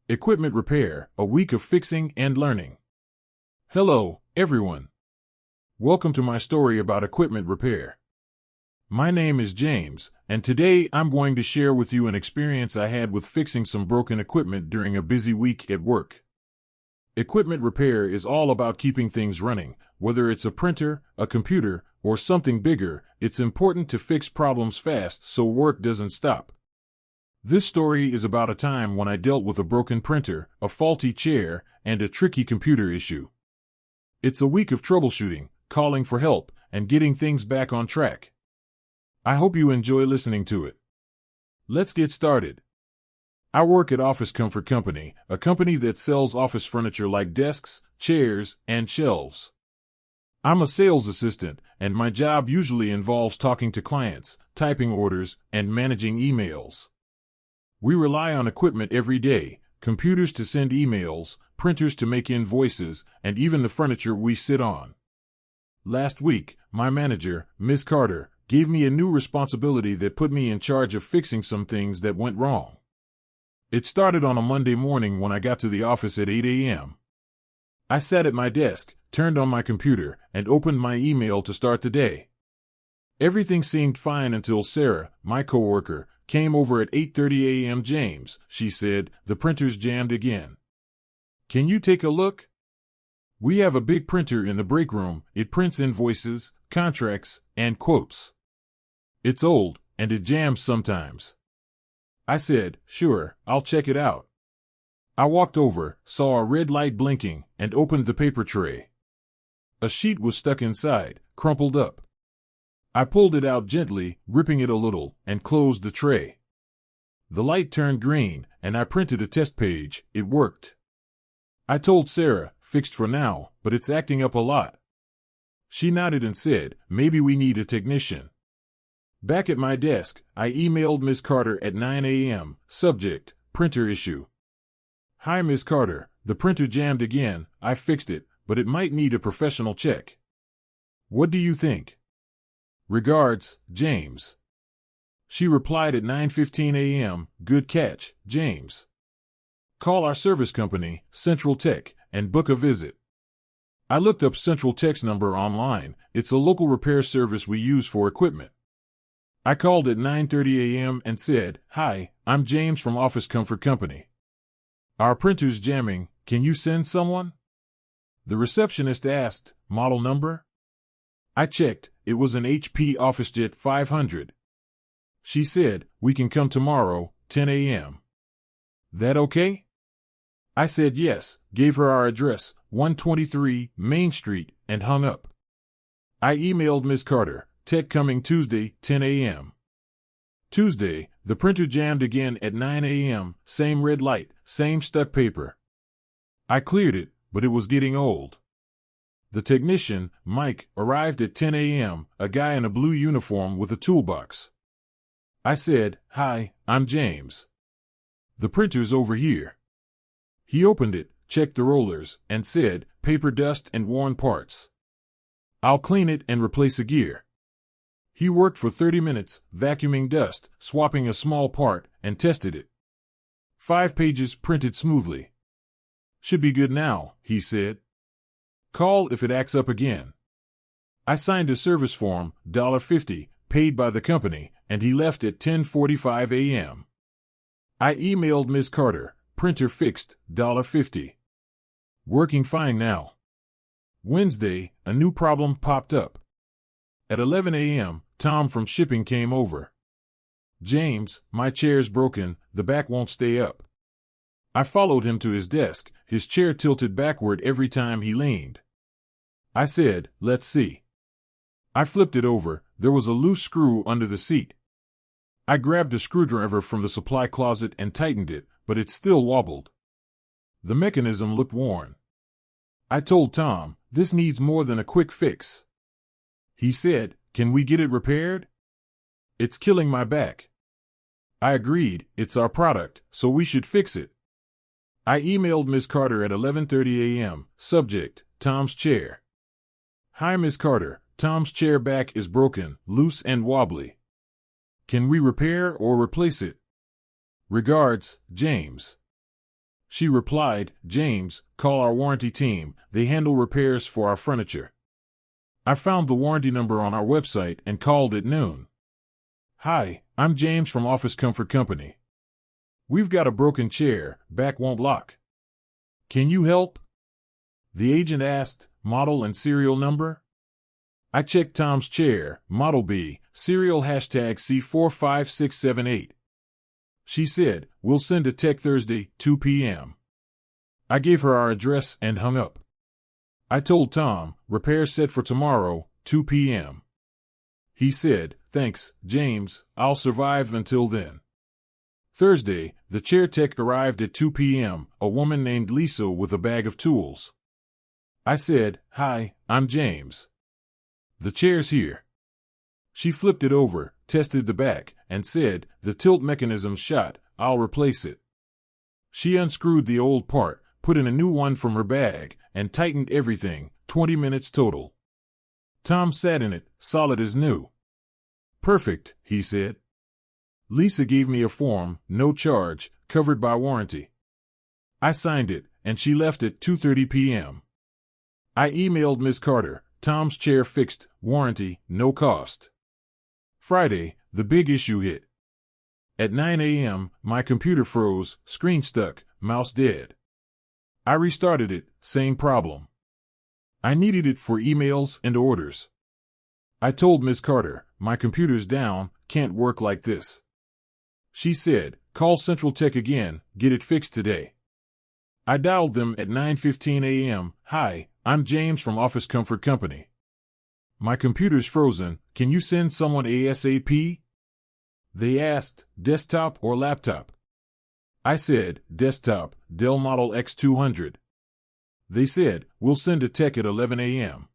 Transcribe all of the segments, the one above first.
Equipment repair, a week of fixing and learning. Hello, everyone. Welcome to my story about equipment repair. My name is James, and today I'm going to share with you an experience I had with fixing some broken equipment during a busy week at work. Equipment repair is all about keeping things running. Whether it's a printer, a computer, or something bigger, it's important to fix problems fast so work doesn't stop. This story is about a time when I dealt with a broken printer, a faulty chair, and a tricky computer issue. It's a week of troubleshooting, calling for help, and getting things back on track. I hope you enjoy listening to it. Let's get started. I work at Office Comfort Company, a company that sells office furniture like desks, chairs, and shelves. I'm a sales assistant, and my job usually involves talking to clients, typing orders, and managing emails. We rely on equipment every day: computers to send emails, printers to make invoices, and even the furniture we sit on. Last week, my manager, Ms. Carter, gave me a new responsibility that put me in charge of fixing some things that went wrong. It started on a Monday morning when I got to the office at 8 a.m. I sat at my desk, turned on my computer, and opened my email to start the day. Everything seemed fine until Sarah, my coworker, came over at 8:30 a.m. "James," she said, "the printer's jammed again. Can you take a look? We have a big printer in the break room. It prints invoices, contracts, and quotes. It's old, and it jams sometimes." I said, "Sure, I'll check it out." I walked over, saw a red light blinking, and opened the paper tray. A sheet was stuck inside, crumpled up. I pulled it out gently, ripping it a little, and closed the tray. The light turned green, and I printed a test page. It worked. I told Sarah, "Fixed for now, but it's acting up a lot." She nodded and said, "Maybe we need a technician." Back at my desk, I emailed Ms. Carter at 9 a.m., subject, "Printer issue." "Hi Ms. Carter, the printer jammed again. I fixed it, but it might need a professional check. What do you think? Regards, James." She replied at 9:15 a.m., "Good catch, James. Call our service company, Central Tech, and book a visit." I looked up Central Tech's number online. It's a local repair service we use for equipment. I called at 9:30 a.m. and said, "Hi, I'm James from Office Comfort Company. Our printer's jamming. Can you send someone?" The receptionist asked, "Model number?" I checked. It was an HP OfficeJet 500. She said, "We can come tomorrow, 10 a.m. That okay?" I said yes, gave her our address, 123 Main Street, and hung up. I emailed Ms. Carter, "Tech coming Tuesday, 10 a.m. Tuesday, the printer jammed again at 9 a.m., same red light, same stuck paper. I cleared it, but it was getting old. The technician, Mike, arrived at 10 a.m., a guy in a blue uniform with a toolbox. I said, "Hi, I'm James. The printer's over here." He opened it, checked the rollers, and said, "Paper dust and worn parts. I'll clean it and replace a gear." He worked for 30 minutes, vacuuming dust, swapping a small part, and tested it. 5 pages printed smoothly. "Should be good now," he said. "Call if it acts up again." I signed a service form, $50, paid by the company, and he left at 10:45 a.m. I emailed Ms. Carter, "Printer fixed, $50. Working fine now." Wednesday, a new problem popped up. At 11 a.m., Tom from shipping came over. "James, my chair's broken, the back won't stay up." I followed him to his desk, his chair tilted backward every time he leaned. I said, "Let's see." I flipped it over. There was a loose screw under the seat. I grabbed a screwdriver from the supply closet and tightened it, but it still wobbled. The mechanism looked worn. I told Tom, "This needs more than a quick fix." He said, "Can we get it repaired? It's killing my back." I agreed. It's our product, so we should fix it. I emailed Ms. Carter at 11:30 a.m., subject, "Tom's chair." "Hi Ms. Carter, Tom's chair back is broken, loose and wobbly. Can we repair or replace it? Regards, James." She replied, James, call our warranty team. They handle repairs for our furniture. I found the warranty number on our website and called at noon. Hi, I'm James from Office Comfort Company. We've got a broken chair, back won't lock. Can you help? The agent asked, model and serial number? I checked Tom's chair, model B, serial #C45678. She said, we'll send a tech Thursday, 2 p.m. I gave her our address and hung up. I told Tom, repair set for tomorrow, 2 p.m. He said, thanks, James, I'll survive until then. Thursday, the chair tech arrived at 2 p.m., a woman named Lisa with a bag of tools. I said, hi, I'm James. The chair's here. She flipped it over, tested the back, and said, the tilt mechanism's shot, I'll replace it. She unscrewed the old part, put in a new one from her bag, and tightened everything, 20 minutes total. Tom sat in it, solid as new. Perfect, he said. Lisa gave me a form, no charge, covered by warranty. I signed it, and she left at 2:30 p.m. I emailed Ms. Carter, Tom's chair fixed, warranty, no cost. Friday, the big issue hit. At 9 a.m., my computer froze, screen stuck, mouse dead. I restarted it, same problem. I needed it for emails and orders. I told Ms. Carter, my computer's down, can't work like this. She said, call Central Tech again, get it fixed today. I dialed them at 9:15 a.m. Hi, I'm James from Office Comfort Company. My computer's frozen, can you send someone ASAP? They asked, desktop or laptop? I said, desktop, Dell Model X200. They said, we'll send a tech at 11 a.m.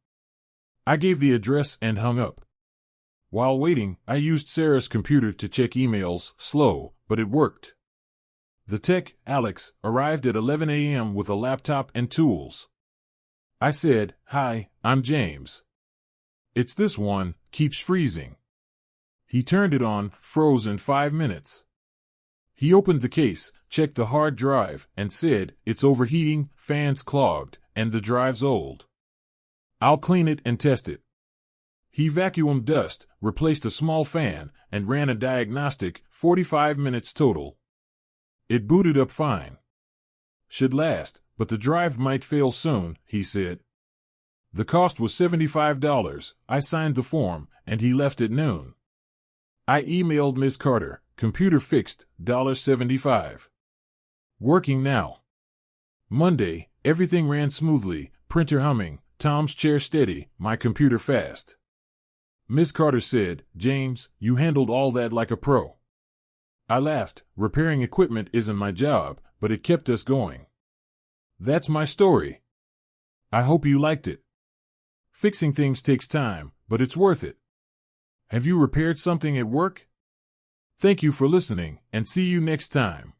I gave the address and hung up. While waiting, I used Sarah's computer to check emails, slow, but it worked. The tech, Alex, arrived at 11 a.m. with a laptop and tools. I said, hi, I'm James. It's this one, keeps freezing. He turned it on, froze in 5 minutes. He opened the case, checked the hard drive, and said, it's overheating, fans clogged, and the drive's old. I'll clean it and test it. He vacuumed dust, replaced a small fan, and ran a diagnostic, 45 minutes total. It booted up fine. Should last, but the drive might fail soon, he said. The cost was $75. I signed the form, and he left at noon. I emailed Ms. Carter, computer fixed, $75. Working now. Monday, everything ran smoothly, printer humming, Tom's chair steady, my computer fast. Ms. Carter said, James, you handled all that like a pro. I laughed, repairing equipment isn't my job, but it kept us going. That's my story. I hope you liked it. Fixing things takes time, but it's worth it. Have you repaired something at work? Thank you for listening, and see you next time.